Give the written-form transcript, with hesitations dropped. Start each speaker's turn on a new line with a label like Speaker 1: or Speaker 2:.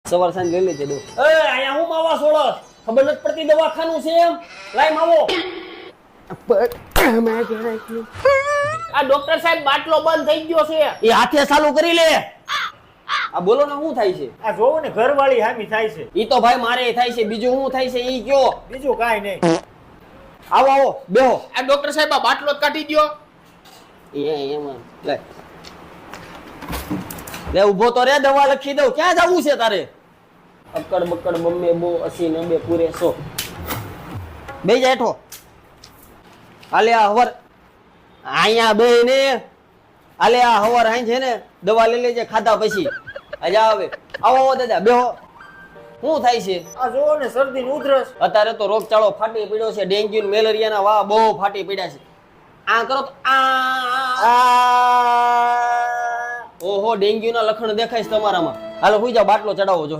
Speaker 1: સવાર સાંજ લઈ લેજે દો.
Speaker 2: એ અહીંયા હું માવા સોળસ ખબર નથી પડતી દવાખાનું છે એમ લાઈ માવો. આ ડોક્ટર સાહેબ બાટલો બંધ થઈ ગયો છે.
Speaker 1: એ હાથે ચાલુ કરી લે. આ બોલો ને શું થાય છે?
Speaker 2: આ જોવો ને ઘરવાળી હામી થાય છે.
Speaker 1: ઈ તો ભાઈ મારે થાય છે, બીજું શું થાય છે ઈ કયો.
Speaker 2: બીજું કાંઈ નહીં.
Speaker 1: આવો આવો બેહો.
Speaker 3: આ ડોક્ટર સાહેબ આ બાટલો જ કાઢી દ્યો.
Speaker 1: એમાં લે લે ઊભો તો રે, દવા લખી દઉં. ક્યાં જવું છે તારે? અકડ બકડ બમ્બે બો 80 90 પૂરે 100. બે જા હેઠો. હાલે આ હવર અહીંયા બે ને હાલે આ હવર અહીં છે ને દવા લઈ લેજે ખાધા પછી. અજા આવે આવો આવો દાદા બેહો. શું થાય છે?
Speaker 2: આ જોવો ને શરદી ને ઉધરસ.
Speaker 1: અત્યારે તો રોગચાળો ફાટી પડ્યો છે. ડેન્ગ્યુ ને મેલેરિયાના વાહ બહુ ફાટી પડ્યા છે. આ કરો તો ઓહો ડેન્ગ્યુ ના લક્ષણ દેખાય છે તમારામાં. હાલો હુઈ જાવ, બાટલો ચડાવો જો.